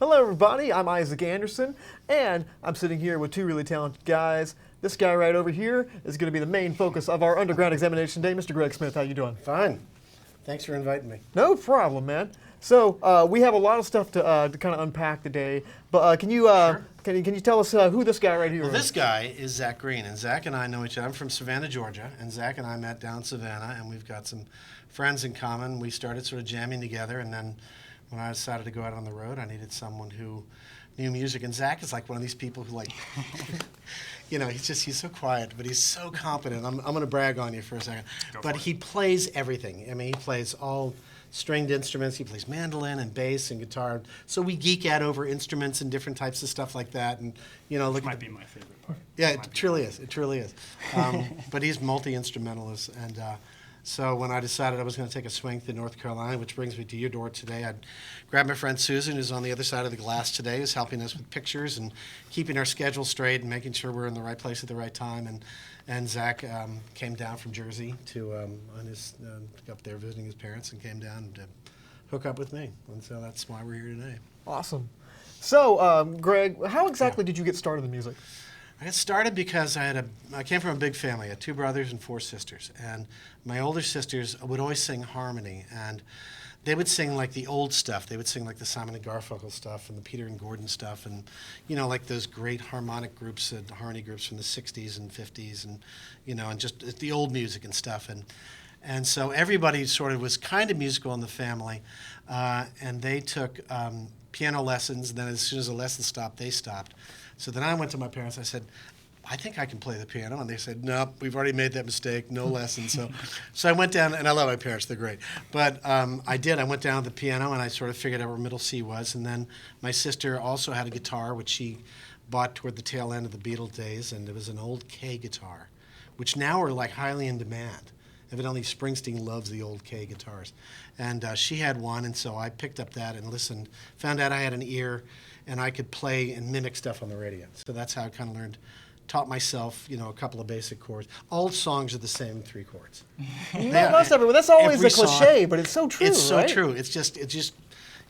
Hello, everybody. I'm Isaac Anderson, and I'm sitting here with two really talented guys. This guy right over here is going to be the main focus of our underground examination day. Mr. Greg Smith, how you doing? Fine. Thanks for inviting me. No problem, man. So we have a lot of stuff to kind of unpack today. But can you can you tell us who this guy right here Well, is? this guy is Zach Green, and Zach and I know each other. I'm from Savannah, Georgia, and Zach and I met down in Savannah, and we've got some friends in common. We started sort of jamming together, and then when I decided to go out on the road, I needed someone who knew music. And Zach is like one of these people who like, you know, he's so quiet, but he's so competent. I'm going to brag on you for a second. But he plays everything. I mean, he plays all stringed instruments. He plays mandolin and bass and guitar. So we geek out over instruments and different types of stuff like that. And you know, look. Might be my favorite part. Yeah, it truly is. It truly is. But he's multi-instrumentalist, and so when I decided I was going to take a swing to North Carolina, which brings me to your door today, I grabbed my friend Susan, who's on the other side of the glass today, who's helping us with pictures and keeping our schedule straight and making sure we're in the right place at the right time. And Zach came down from Jersey to on his up there visiting his parents and came down to hook up with me, and so that's why we're here today. Awesome. So, Greg, how exactly did you get started in music? I got started because I came from a big family. I had 2 brothers and 4 sisters, and my older sisters would always sing harmony, and they would sing like the old stuff. They would sing like the Simon and Garfunkel stuff and the Peter and Gordon stuff, and you know, like those great harmonic groups, harmony groups from the '60s and '50s, and you know, and just the old music and stuff, and so everybody sort of was kind of musical in the family, and they took piano lessons. And then as soon as the lesson stopped, they stopped. So then I went to my parents. I said, I think I can play the piano. And they said, no, we've already made that mistake. No lessons. So I went down, and I love my parents. They're great. But I did. I went down to the piano, and I sort of figured out where middle C was. And then my sister also had a guitar, which she bought toward the tail end of the Beatles days. And it was an old K guitar, which now are like highly in demand. Evidently, Springsteen loves the old K guitars. And she had one, and so I picked up that and listened, found out I had an ear, and I could play and mimic stuff on the radio. So that's how I kind of learned, taught myself, you know, a couple of basic chords. All songs are the same 3 chords. Most everyone. That's always Every a cliche, song- but it's so true, It's so right? true. It's just,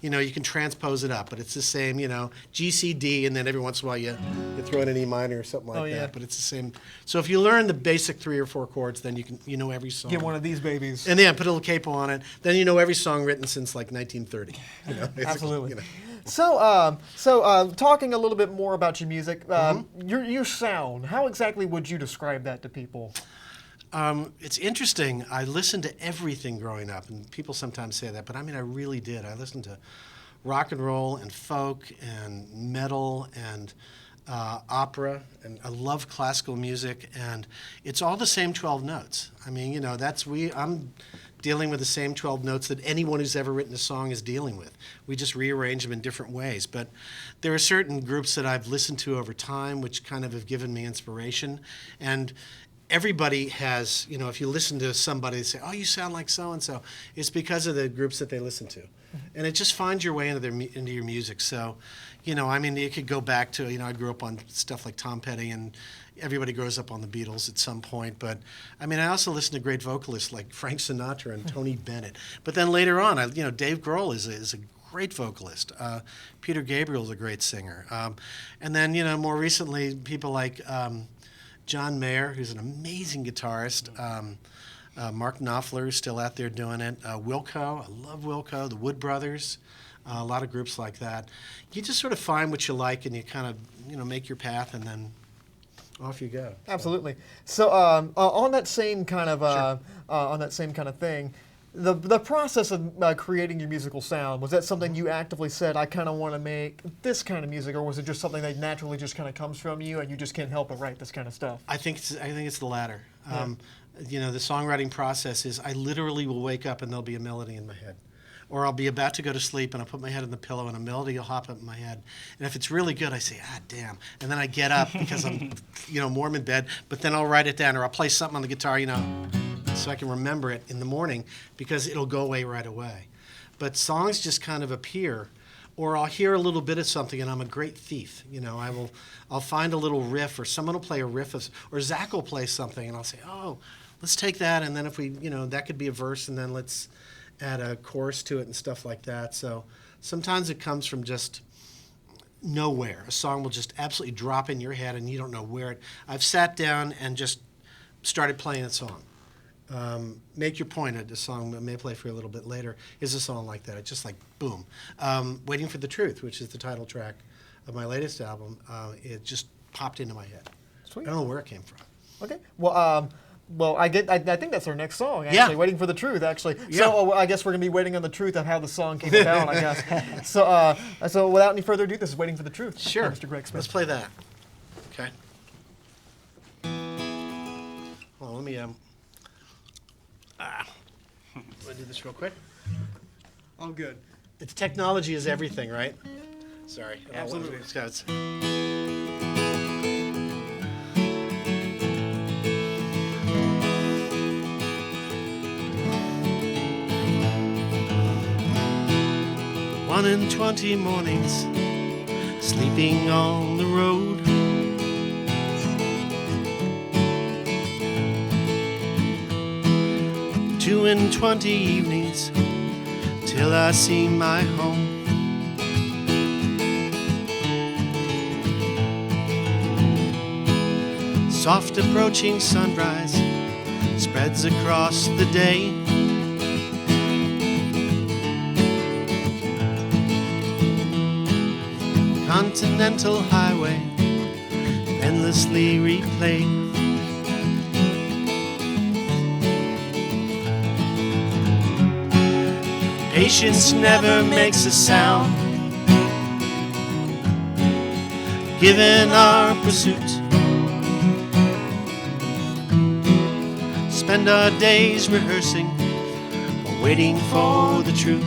you know, you can transpose it up, but it's the same, you know, G, C, D, and then every once in a while you throw in an E minor or something like Oh, yeah. that. But it's the same. So if you learn the basic 3 or 4 chords, then you know every song. Get one of these babies. And then put a little capo on it. Then you know every song written since like 1930. You know, basically, Absolutely. you know. So, talking a little bit more about your music, Mm-hmm. your sound. How exactly would you describe that to people? It's interesting. I listened to everything growing up, and people sometimes say that, but I mean, I really did. I listened to rock and roll and folk and metal and opera, and I love classical music, and it's all the same 12 notes. I mean, you know, I'm dealing with the same 12 notes that anyone who's ever written a song is dealing with. We just rearrange them in different ways. But there are certain groups that I've listened to over time which kind of have given me inspiration. And everybody has, you know, if you listen to somebody and say, oh, you sound like so-and-so, it's because of the groups that they listen to. And it just finds your way into your music. So, you know, I mean, you could go back to, you know, I grew up on stuff like Tom Petty, and everybody grows up on the Beatles at some point. But, I mean, I also listen to great vocalists like Frank Sinatra and Tony Bennett. But then later on, you know, Dave Grohl is a great vocalist. Peter Gabriel's a great singer. And then, you know, more recently, people like John Mayer, who's an amazing guitarist. Mark Knopfler is still out there doing it. Wilco, I love Wilco. The Wood Brothers, a lot of groups like that. You just sort of find what you like, and you kind of, you know, make your path, and then off you go. Absolutely. So, on that same kind of thing, the process of creating your musical sound, was that something you actively said, I kind of want to make this kind of music, or was it just something that naturally just kind of comes from you and you just can't help but write this kind of stuff? I think it's the latter. Yeah. You know, the songwriting process is I literally will wake up and there'll be a melody in my head. Or I'll be about to go to sleep and I'll put my head on the pillow and a melody will hop up in my head. And if it's really good, I say, damn. And then I get up because I'm, you know, warm in bed, but then I'll write it down, or I'll play something on the guitar, you know, so I can remember it in the morning, because it'll go away right away. But songs just kind of appear, or I'll hear a little bit of something and I'm a great thief. You know, I'll find a little riff, or someone will play a riff, or Zach will play something and I'll say, oh, let's take that, and then if we, you know, that could be a verse, and then let's add a chorus to it and stuff like that. So sometimes it comes from just nowhere. A song will just absolutely drop in your head, and you don't know where it. I've sat down and just started playing a song. Make Your Point, a song I may play for you a little bit later, is a song like that. It's just like boom. Waiting for the Truth, which is the title track of my latest album, it just popped into my head. Sweet. I don't know where it came from. Okay. Well, I think that's our next song. Actually, Yeah. Waiting for the Truth. Actually, Yeah. so I guess we're gonna be waiting on the truth of how the song came about. I guess. So without any further ado, this is Waiting for the Truth. Sure. by Mr. Greg Smith. Let's play that. Okay. Well, let me do this real quick. All good. It's technology is everything, right? Sorry. Absolutely. It's 1 in 20 mornings, sleeping on the road. Two in 20 evenings, till I see my home. Soft approaching sunrise spreads across the day. Continental highway endlessly replayed. Patience never makes a sound, given our pursuit. Spend our days rehearsing or waiting for the truth.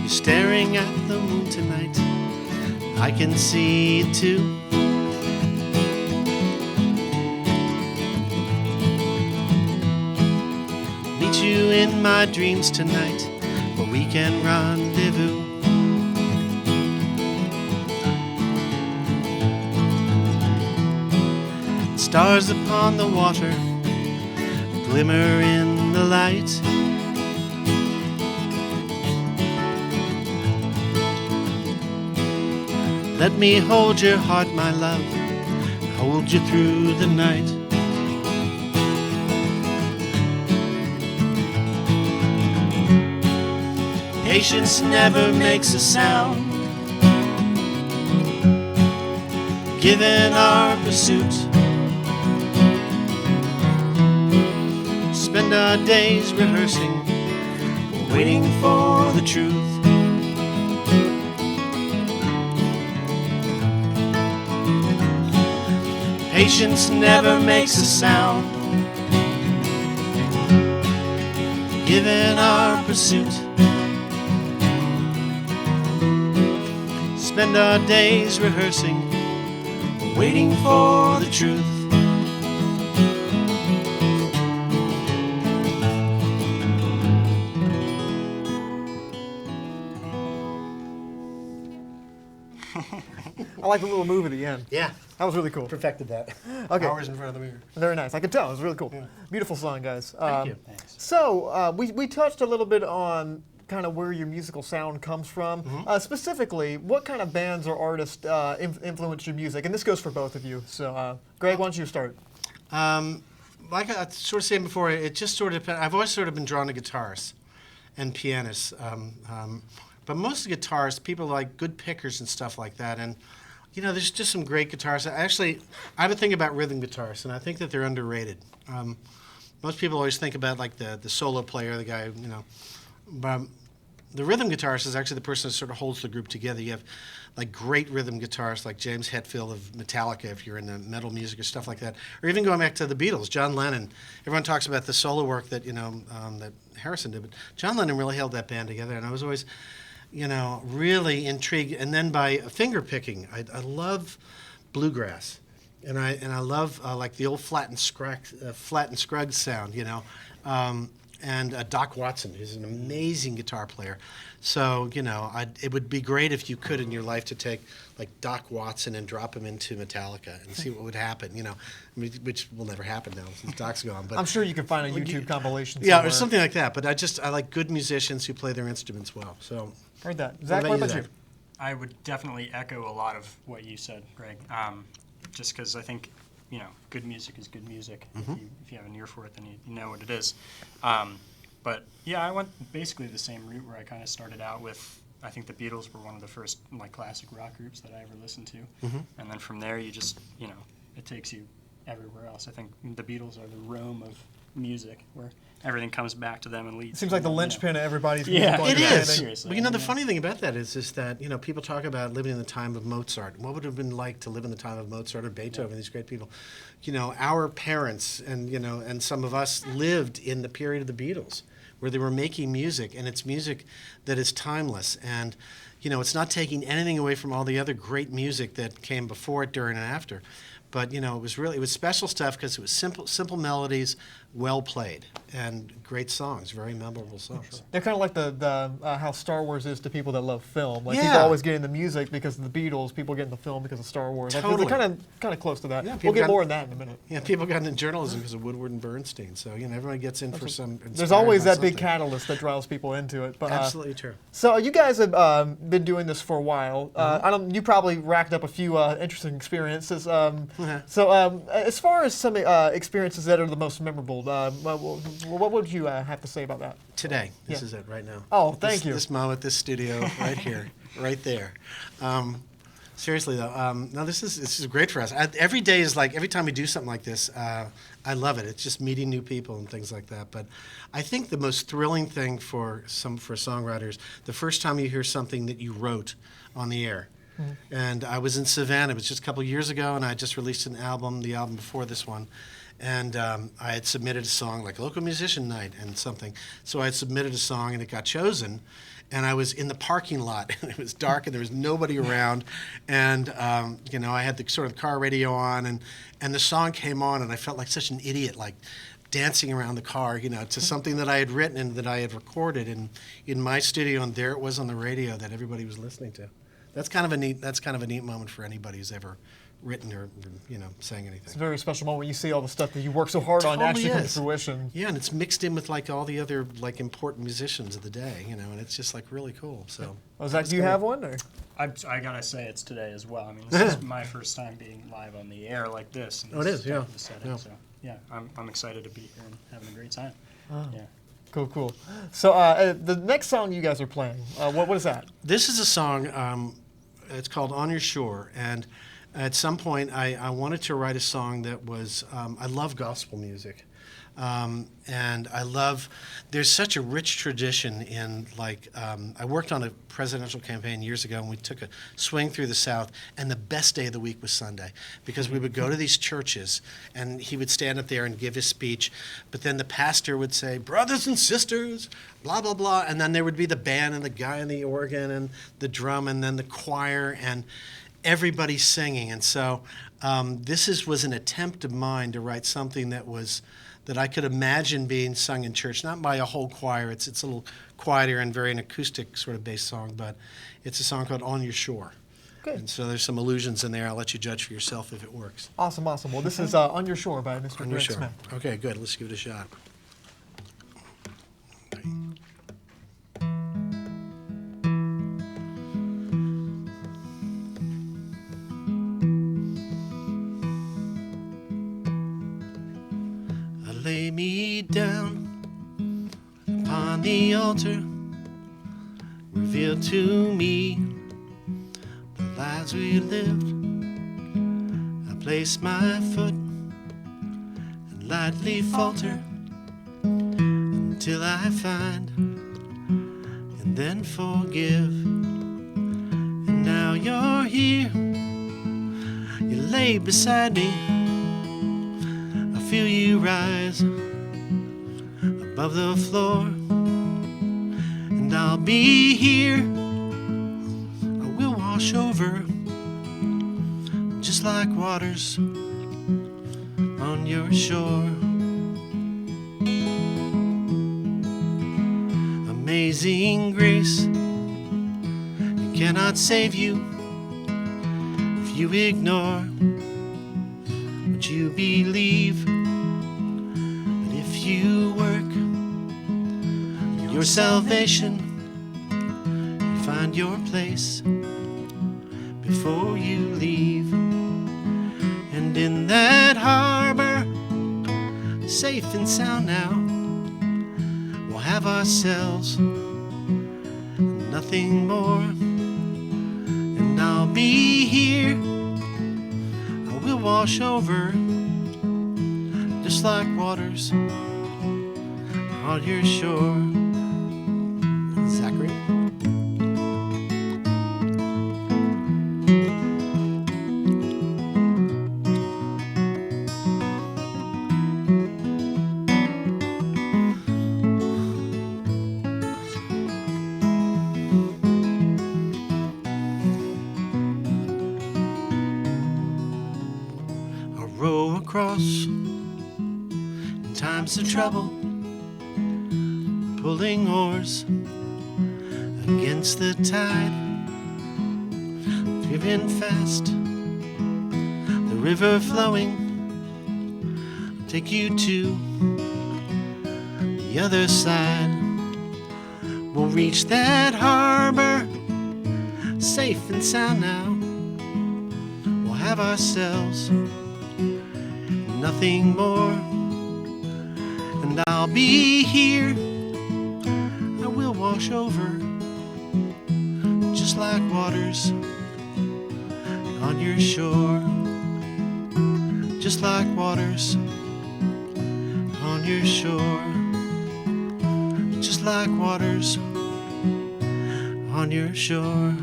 You're staring at the moon tonight, I can see it too. Meet you in my dreams tonight, where we can rendezvous. Stars upon the water glimmer in the light. Let me hold your heart, my love, hold you through the night. Patience never makes a sound, given our pursuit. Spend our days rehearsing, waiting for the truth. Patience never makes a sound, given our pursuit. Spend our days rehearsing, waiting for the truth. I like the little move at the end. Yeah, That was really cool. perfected that. Okay. Hours in front of the mirror. Very nice. I could tell. It was really cool. Beautiful song, guys. Thank you. Thanks. So we touched a little bit on kind of where your musical sound comes from. Specifically, what kind of bands or artists influenced your music? And this goes for both of you. So, Greg, why don't you start? Like I sort of saying before, it just sort of, I've always sort of been drawn to guitars and pianists. But most of the guitarists, people like good pickers and stuff like that. And, you know, there's just some great guitarists. Actually, I have a thing about rhythm guitarists, and I think that they're underrated. Most people always think about like the solo player, the guy, you know. But the rhythm guitarist is actually the person that sort of holds the group together. You have like great rhythm guitarists like James Hetfield of Metallica, if you're into metal music or stuff like that, or even going back to the Beatles, John Lennon. Everyone talks about the solo work that that Harrison did, but John Lennon really held that band together, and I was always, really intrigued. And then by finger picking, I love bluegrass, and I love like the old flat and scruggs sound, and Doc Watson, who's an amazing guitar player. So, it would be great if you could in your life to take like Doc Watson and drop him into Metallica and see what would happen, which will never happen now since Doc's gone. But I'm sure you can find a YouTube compilation yeah, somewhere. or something like that. But I like good musicians who play their instruments well. So, Heard that. Zach, what about you? I would definitely echo a lot of what you said, Greg. Just because I think, good music is good music. If you have an ear for it, then you know what it is. But yeah, I went basically the same route where I kind of started out with, I think the Beatles were one of the first like classic rock groups that I ever listened to. And then from there you just, it takes you everywhere else. I think the Beatles are the Rome of music where everything comes back to them and leads. It seems like the linchpin of everybody's Yeah, musical it understanding. is. Seriously. Well, the funny thing about that is that, people talk about living in the time of Mozart. What would it have been like to live in the time of Mozart or Beethoven, these great people? Our parents and some of us lived in the period of the Beatles where they were making music, and it's music that is timeless. And, it's not taking anything away from all the other great music that came before it, during, and after. But, it was special stuff because it was simple melodies, well played, and great songs, very memorable songs. They're kind of like the how Star Wars is to people that love film. Like Yeah. people always get into music because of the Beatles. People get into film because of Star Wars. Like, Totally. they're kind of close to that. Yeah, we'll people get got- more on that in a minute. Yeah, people got into journalism because of Woodward and Bernstein. So, everybody gets in for some. There's inspired always by that big something. catalyst that drives people into it. But Absolutely true. so you guys have been doing this for a while. You probably racked up a few interesting experiences. So as far as some experiences that are the most memorable, what would you have to say about that? Today, this Yeah. is it right now. Oh, thank you. This moment, this studio, right here, right there. Seriously though, no, this is great for us. Every day is like every time we do something like this, I love it. It's just meeting new people and things like that. But I think the most thrilling thing for songwriters, the first time you hear something that you wrote on the air. And I was in Savannah. It was just a couple of years ago, and I just released an album, the album before this one. And I had submitted a song, like local musician night and something. So I had submitted a song, and it got chosen. And I was in the parking lot, and it was dark, and there was nobody around. And I had the sort of car radio on, and the song came on, and I felt like such an idiot, like dancing around the car, to something that I had written and that I had recorded in my studio, and there it was on the radio that everybody was listening to. That's kind of a neat moment for anybody who's ever written or sang anything. It's a very special moment when you see all the stuff that you work so hard on actually come to is. fruition. Yeah, and it's mixed in with like all the other like important musicians of the day, and it's just like really cool. So, Zach, do you have one? Or? I gotta say it's today as well. I mean, this is my first time being live on the air like this. And Oh, it this is, yeah. the setting, Yeah. So yeah, I'm excited to be here and having a great time. Yeah. Cool. So the next song you guys are playing, what is that? this is a song. It's called "On Your Shore," and at some point I wanted to write a song that was. I love gospel music. And there's such a rich tradition in I worked on a presidential campaign years ago, and we took a swing through the South, and the best day of the week was Sunday, because we would go to these churches, and he would stand up there and give his speech, but then the pastor would say, brothers and sisters, blah, blah, blah, and then there would be the band and the guy on the organ and the drum and then the choir and everybody singing. And so this was an attempt of mine to write something that I could imagine being sung in church, not by a whole choir. It's a little quieter and very an acoustic sort of based song, but it's a song called "On Your Shore." Good. And so there's some allusions in there. I'll let you judge for yourself if it works. Awesome. Well, this is "On Your Shore" by Mr. On Your Greg Shore. Smith. Okay, good. Let's give it a shot. I lay me down upon the altar, reveal to me the lives we lived. I place my foot and lightly falter until I find and then forgive. And now you're here, you lay beside me. I feel you rise above the floor, and I'll be here. I will wash over just like waters on your shore. Amazing grace, it cannot save you if you ignore what you believe. But if you work your salvation, you find your place before you leave. And in that harbor, safe and sound now, we'll have ourselves nothing more. And I'll be here, I will wash over, just like waters on your shore. Zachary? I'll row across in times of trouble, pulling oars against the tide, driven fast, the river flowing, I'll take you to the other side. We'll reach that harbor, safe and sound now. We'll have ourselves nothing more. And I'll be here, I will wash over, just like waters on your shore. Just like waters on your shore. Just like waters on your shore.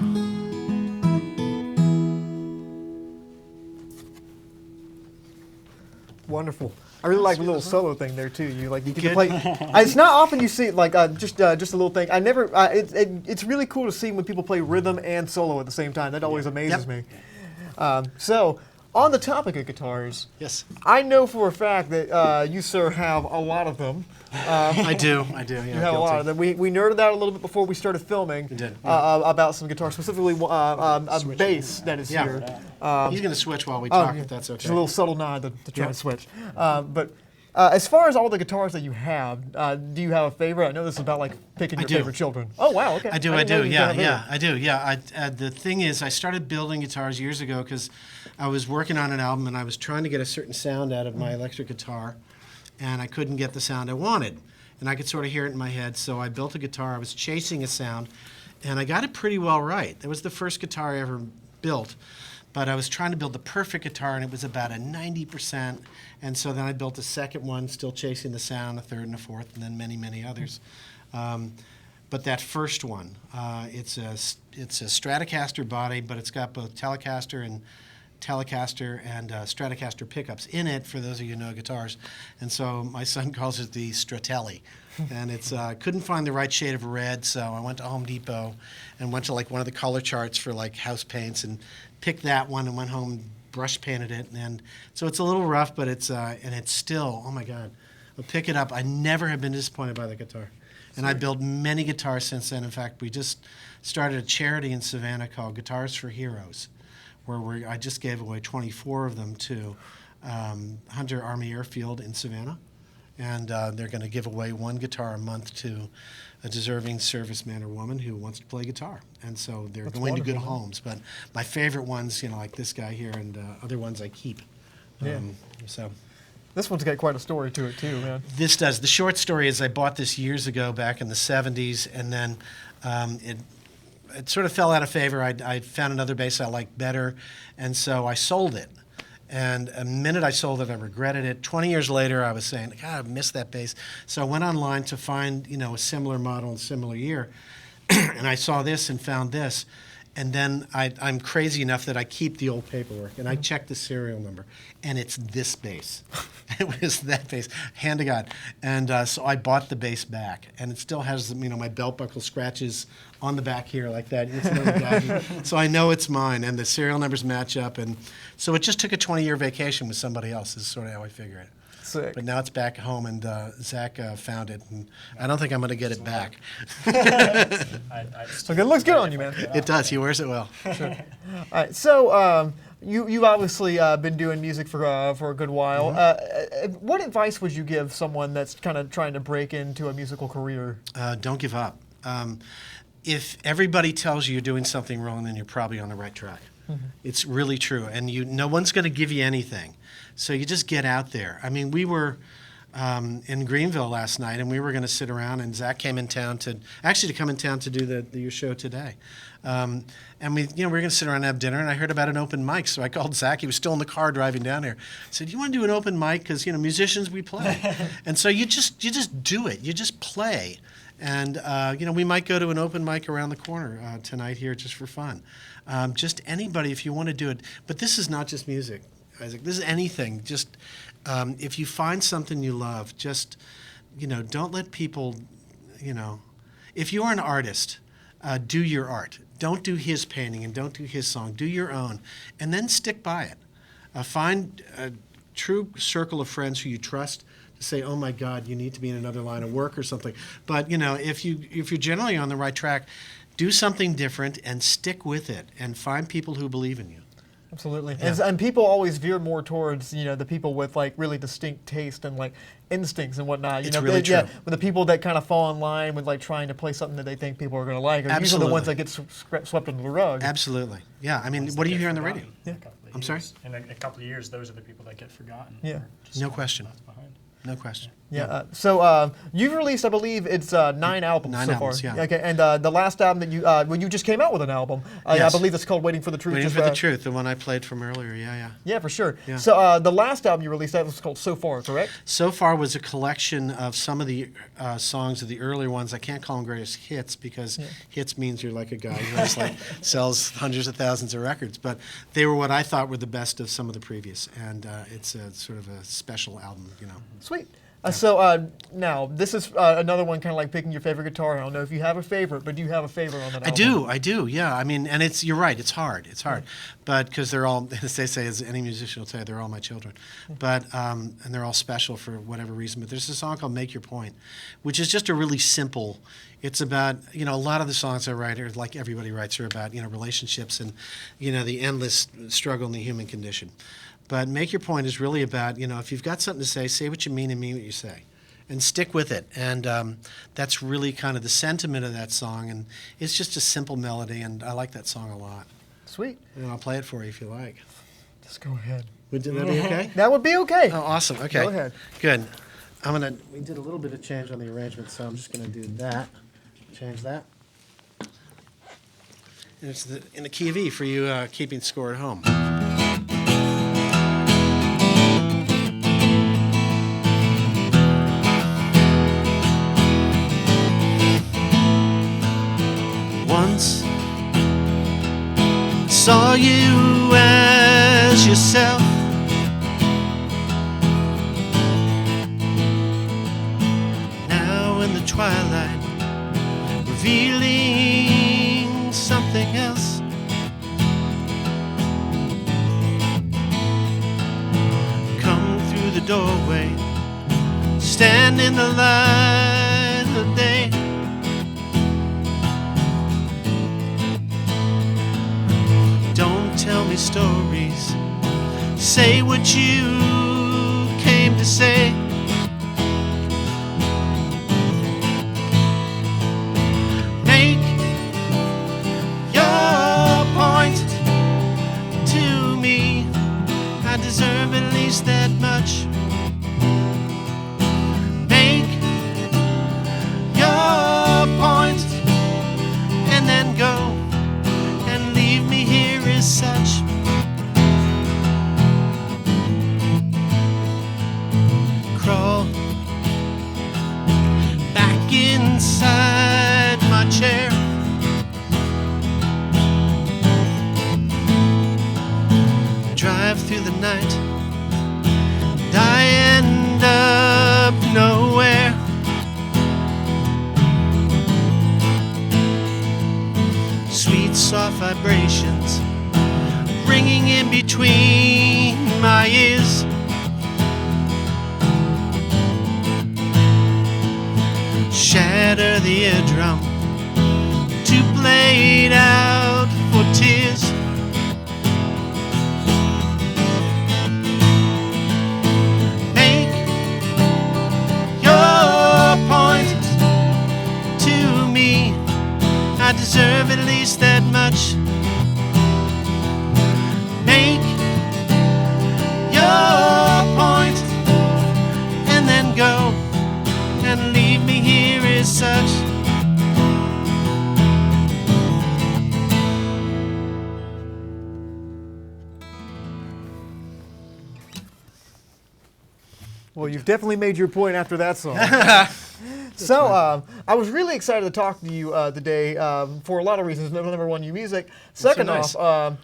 Wonderful. I really like the little solo thing there too. You get to good? play. It's not often you see just a little thing. I never. It's really cool to see when people play rhythm and solo at the same time. That always amazes me. So, on the topic of guitars, Yes, I know for a fact that you, sir, have a lot of them. I do. Yeah, You have a lot of them. We nerded out a little bit before we started filming. We did, about some guitars, specifically a bass that is Yeah. here. He's going to switch while we talk, yeah. if that's okay. Just a little subtle nod to try Yeah. to switch. But as far as all the guitars that you have, do you have a favorite? I know this is about picking your do. favorite children. Oh wow, okay. I do. didn't know you Yeah, had a yeah, favorite. I do. Yeah. The thing is, I started building guitars years ago because I was working on an album and I was trying to get a certain sound out of my electric guitar, and I couldn't get the sound I wanted, and I could sort of hear it in my head. So I built a guitar. I was chasing a sound, and I got it pretty well right. That was the first guitar I ever built. But I was trying to build the perfect guitar, and it was about a 90%. And so then I built a second one, still chasing the sound, a third and a fourth, and then many, many others. But that first one, it's a Stratocaster body, but it's got both Telecaster and Stratocaster pickups in it, for those of you who know guitars. And so my son calls it the Stratelli. And it's couldn't find the right shade of red, so I went to Home Depot and went to one of the color charts for house paints and picked that one and went home and brush painted it. And so it's a little rough, but it's still, oh my God, I'll pick it up. I never have been disappointed by the guitar. And I built many guitars since then. In fact, we just started a charity in Savannah called Guitars for Heroes, where I just gave away 24 of them to Hunter Army Airfield in Savannah. And they're going to give away one guitar a month to a deserving serviceman or woman who wants to play guitar. And so they're That's going to good wonderful, man. homes. But my favorite ones, like this guy here, and other ones I keep. Yeah. So This one's got quite a story to it too, man. this does. The short story is I bought this years ago, back in the 70s, and then it sort of fell out of favor. I found another bass I liked better, and so I sold it. And the minute I sold it, I regretted it. 20 years later, I was saying, God, I missed that bass. So I went online to find, a similar model in a similar year, and I saw this and found this. And then I'm crazy enough that I keep the old paperwork, and I check the serial number, and it's this bass. It was that bass, hand to God. And so I bought the bass back, and it still has, my belt buckle scratches on the back here like that. It's never gotten. So I know it's mine, and the serial numbers match up. And so it just took a 20-year vacation with somebody else is sort of how I figure it. Sick. But now it's back home, and Zach found it, and I don't think I'm going to get it back. Okay, it looks good on you, man. It does. He wears it well. All right, so you've obviously been doing music for a good while. What advice would you give someone that's kind of trying to break into a musical career? Don't give up. If everybody tells you you're doing something wrong, then you're probably on the right track. It's really true, and no one's going to give you anything. So you just get out there. I mean, we were in Greenville last night, and we were going to sit around, and Zach came in town to come in town to do your show today. And we were going to sit around and have dinner, and I heard about an open mic, so I called Zach. He was still in the car driving down here. I said, "You want to do an open mic? Because musicians, we play." And so you just do it. You just play. And we might go to an open mic around the corner tonight here just for fun. Just anybody, if you want to do it. But this is not just music, Isaac. This is anything. Just if you find something you love, just don't let people. If you're an artist, do your art. Don't do his painting and don't do his song. Do your own, and then stick by it. Find a true circle of friends who you trust. To say, "Oh my God, you need to be in another line of work or something." But if you're generally on the right track, do something different and stick with it, and find people who believe in you. Absolutely. Yeah. And people always veer more towards, the people with like really distinct taste and like instincts and whatnot. It's really true. Yeah, but the people that kind of fall in line with like trying to play something that they think people are going to like are usually Absolutely. the ones that get swept under the rug. Absolutely. Yeah. I mean, what do you hear on the radio? Yeah. I'm sorry? In a couple of years, those are the people that get forgotten. Yeah. or just No question. left behind. No question. Yeah. So you've released, I believe, it's 9 albums 9 so albums, far. yeah. Okay. And the last album that you just came out with an album. I Yes. believe it's called "Waiting for the Truth." Waiting Just, for the Truth, the one I played from earlier. Yeah. Yeah, for sure. Yeah. So the last album you released that was called "So Far," correct? So Far was a collection of some of the songs of the earlier ones. I can't call them greatest hits because hits means you're like a guy who has sells hundreds of thousands of records. But they were what I thought were the best of some of the previous, and it's a sort of a special album. Sweet. So now this is another one, kind of like picking your favorite guitar. I don't know if you have a favorite, but do you have a favorite on that album? I do. Yeah, I mean, and you're right. It's hard. But because they're all, as they say, as any musician will tell you, they're all my children. But and they're all special for whatever reason. But there's a song called "Make Your Point," which is just a really simple. It's about a lot of the songs I write are like everybody writes are about relationships and the endless struggle in the human condition. But "Make Your Point" is really about, if you've got something to say what you mean and mean what you say. And stick with it. And that's really kind of the sentiment of that song. And it's just a simple melody, and I like that song a lot. Sweet. And I'll play it for you if you like. Just go ahead. Would that be okay? That would be okay. Oh, awesome. Okay. Go ahead. Good. We did a little bit of change on the arrangement, so I'm just going to do that. Change that. And it's in the key of E for you keeping score at home. Once saw you as yourself, now in the twilight, revealing something else. Come through the doorway, stand in the light of day. Tell me stories, say what you came to say. Make your point to me, I deserve at least that much. Make your point and then go and leave me here as such. Crawl back inside my chair. Drive through the night and I end up nowhere. Sweet soft vibrations ringing in between my ears. shatter the eardrum, too played out for tears. Make your point to me. I deserve at least that much. Make your point and then go and leave me here as such. Well, you've definitely made your point after that song. So, I was really excited to talk to you today for a lot of reasons. Number one, your music. Second nice. off,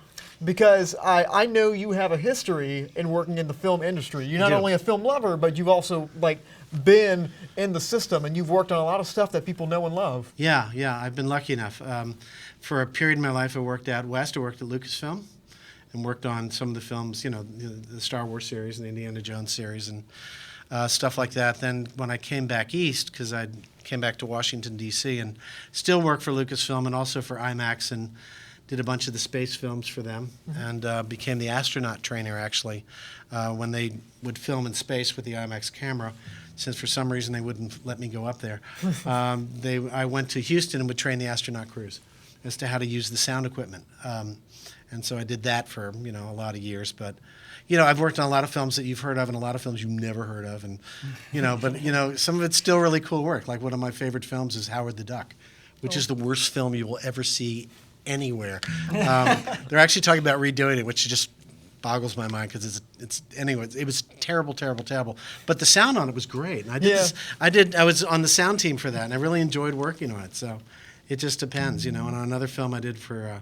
because I know you have a history in working in the film industry. You're not do. only a film lover, but you've also been in the system, and you've worked on a lot of stuff that people know and love. Yeah, I've been lucky enough. For a period in my life, I worked out west. I worked at Lucasfilm and worked on some of the films, the Star Wars series and the Indiana Jones series and stuff like that. Then when I came back east, because I came back to Washington, D.C., and still worked for Lucasfilm and also for IMAX and did a bunch of the space films for them and became the astronaut trainer, actually, when they would film in space with the IMAX camera. Since for some reason they wouldn't let me go up there, I went to Houston and would train the astronaut crews as to how to use the sound equipment. And so I did that for a lot of years. But I've worked on a lot of films that you've heard of and a lot of films you've never heard of, and but some of it's still really cool work. Like one of my favorite films is Howard the Duck, which is the worst film you will ever see anywhere. They're actually talking about redoing it, which just boggles my mind because it was terrible. But the sound on it was great, and I was on the sound team for that, and I really enjoyed working on it. So it just depends, And on another film I did for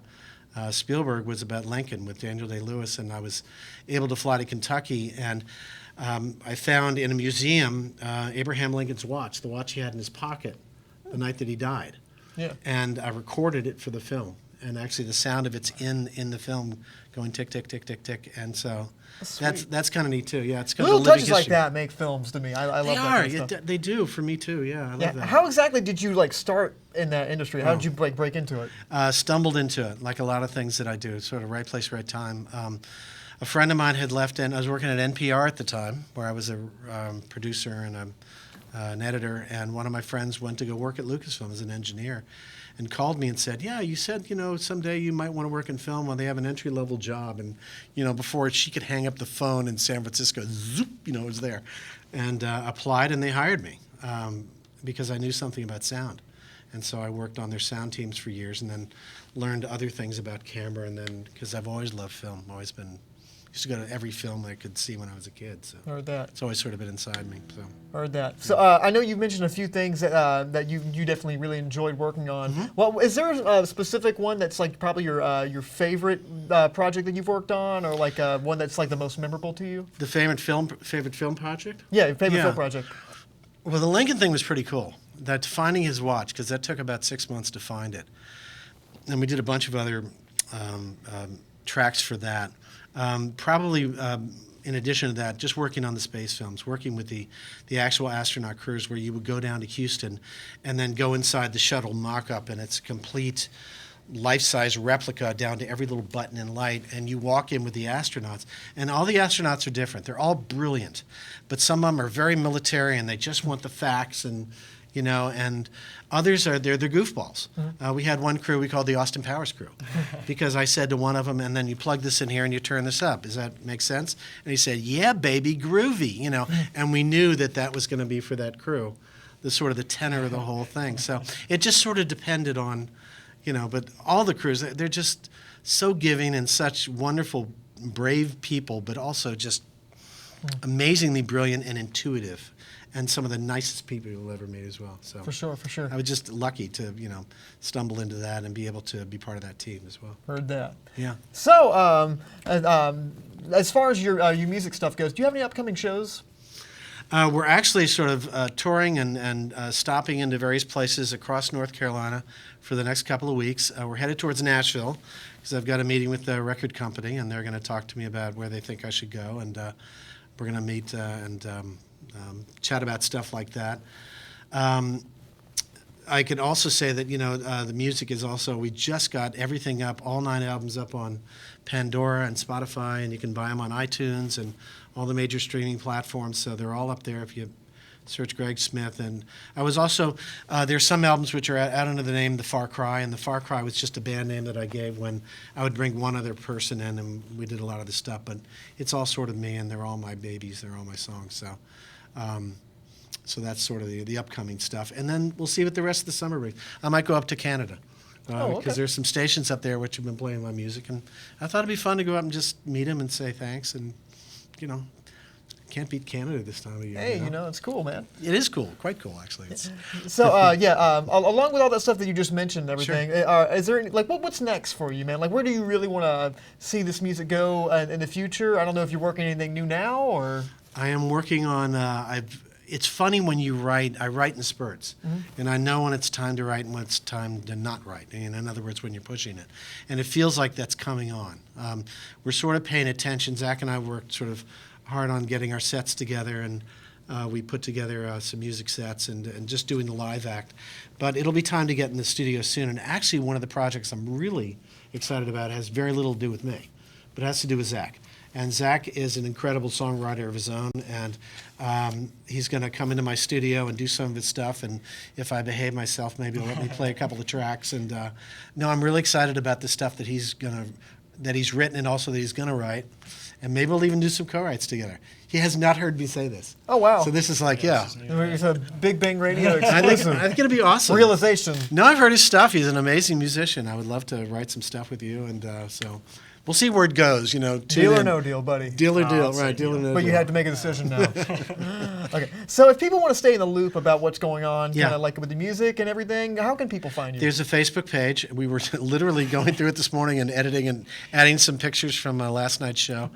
Spielberg was about Lincoln with Daniel Day-Lewis, and I was able to fly to Kentucky, and I found in a museum Abraham Lincoln's watch, the watch he had in his pocket the night that he died. Yeah. And I recorded it for the film. And actually, the sound of it's in the film, going tick tick tick tick tick, and so that's kind of neat too. Yeah, it's kind Little of a living touches like history. that make films to me. I love They that are. kind of stuff. They do for me too. Yeah, I love Yeah. that. How exactly did you start in that industry? How did you break into it? Stumbled into it, like a lot of things that I do. Sort of right place, right time. A friend of mine had left, and I was working at NPR at the time, where I was a producer and an editor. And one of my friends went to go work at Lucasfilm as an engineer, and called me and said, "Yeah, you said someday you might want to work in film. Well, they have an entry-level job." And before she could hang up the phone in San Francisco, zoop, it was there, and applied, and they hired me because I knew something about sound. And so I worked on their sound teams for years, and then learned other things about camera. And then because I've always loved film, used to go to every film I could see when I was a kid. So Heard that. it's always sort of been inside me. So. Heard that. So I know you've mentioned a few things that you definitely really enjoyed working on. Well, is there a specific one that's probably your favorite project that you've worked on, or one that's the most memorable to you? The favorite film project? Yeah, your favorite Yeah. film project. Well, the Lincoln thing was pretty cool. That finding his watch, because that took about 6 months to find it, and we did a bunch of other tracks for that. In addition to that, just working on the space films, working with the actual astronaut crews, where you would go down to Houston and then go inside the shuttle mock-up, and it's a complete life-size replica down to every little button and light, and you walk in with the astronauts, and all the astronauts are different. They're all brilliant, but some of them are very military, and they just want the facts, and and others they're goofballs. We had one crew we called the Austin Powers crew, because I said to one of them, "And then you plug this in here and you turn this up. Does that make sense?" And he said, "Yeah, baby, groovy," And we knew that was going to be for that crew, the tenor of the whole thing. So it just sort of depended on, but all the crews, they're just so giving and such wonderful, brave people, but also just amazingly brilliant and intuitive. And some of the nicest people you'll ever meet as well. So For sure. I was just lucky to, stumble into that and be able to be part of that team as well. Heard that. Yeah. So, as far as your music stuff goes, do you have any upcoming shows? We're actually sort of touring and stopping into various places across North Carolina for the next couple of weeks. We're headed towards Nashville because I've got a meeting with the record company, and they're going to talk to me about where they think I should go, and we're going to meet and chat about stuff like that. I could also say that, the music is also, we just got everything up, all 9 albums up on Pandora and Spotify, and you can buy them on iTunes and all the major streaming platforms. So they're all up there if you search Greg Smith. And I was also, there's some albums which are out under the name The Far Cry, and The Far Cry was just a band name that I gave when I would bring one other person in, and we did a lot of the stuff. But it's all sort of me, and they're all my babies. They're all my songs. So that's sort of the upcoming stuff. And then we'll see what the rest of the summer brings. I might go up to Canada. Okay. Because there's some stations up there which have been playing my music. And I thought it'd be fun to go up and just meet them and say thanks. And, can't beat Canada this time of year. Hey, it's cool, man. It is cool. Quite cool, actually. It's, So, along with all that stuff that you just mentioned and everything, is there any, what's next for you, man? Like, where do you really want to see this music go in the future? I don't know if you're working on anything new now, or... I am working on, it's funny when you write, I write in spurts. And I know when it's time to write and when it's time to not write. In other words, when you're pushing it. And it feels like that's coming on. We're sort of paying attention. Zach and I worked sort of hard on getting our sets together, and we put together some music sets and just doing the live act. But it'll be time to get in the studio soon. And actually, one of the projects I'm really excited about has very little to do with me, but it has to do with Zach. And Zach is an incredible songwriter of his own, and he's going to come into my studio and do some of his stuff. And if I behave myself, maybe he'll let me play a couple of tracks. And no, I'm really excited about the stuff that he's written and also that he's going to write. And maybe we'll even do some co-writes together. He has not heard me say this. Oh, wow. So this is like, yeah. It's a Big Bang Radio I think exclusive it'll be awesome. realization. No, I've heard his stuff. He's an amazing musician. I would love to write some stuff with you. And so we'll see where it goes. Tune Deal or in. no deal, buddy. Deal or deal, I'd say right? Deal or no But deal. you had to make a decision now. Okay. So if people want to stay in the loop about what's going on, Yeah. kind of like with the music and everything, how can people find you? There's a Facebook page. We were literally going through it this morning and editing and adding some pictures from last night's show.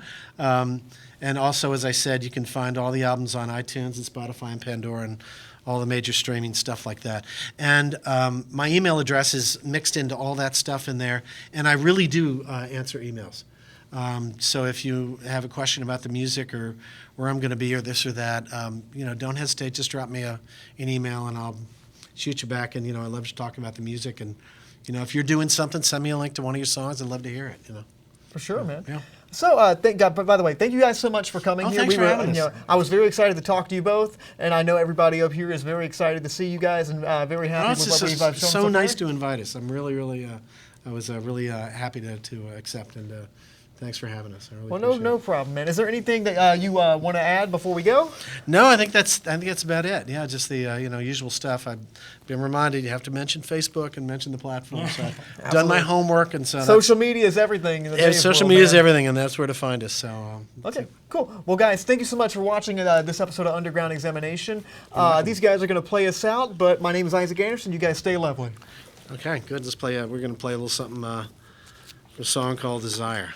And also, as I said, you can find all the albums on iTunes and Spotify and Pandora and all the major streaming stuff like that. And my email address is mixed into all that stuff in there. And I really do answer emails. So if you have a question about the music or where I'm going to be or this or that, don't hesitate. Just drop me an email and I'll shoot you back. And, I love to talk about the music. And, if you're doing something, send me a link to one of your songs. I'd love to hear it, For sure, man. Yeah. So, thank God. But by the way, thank you guys so much for coming here. Thanks for having us. I was very excited to talk to you both, and I know everybody up here is very excited to see you guys and very happy It's with what we've shown so so nice far. to invite us. I'm really, really, I was really happy to accept, and thanks for having us. I really Well, appreciate no it. problem, man. Is there anything that you want to add before we go? No, I think that's about it. Yeah, just the usual stuff. I've been reminded you have to mention Facebook and mention the platform. So I've done my homework, and so Social media is everything. In the today's social world, media is man. everything, and that's where to find us. So Okay, cool. Well, guys, thank you so much for watching this episode of Underground Examination. These guys are going to play us out, but my name is Isaac Anderson. You guys stay lovely. okay, good. Let's play. We're going to play a little something. A song called Desire.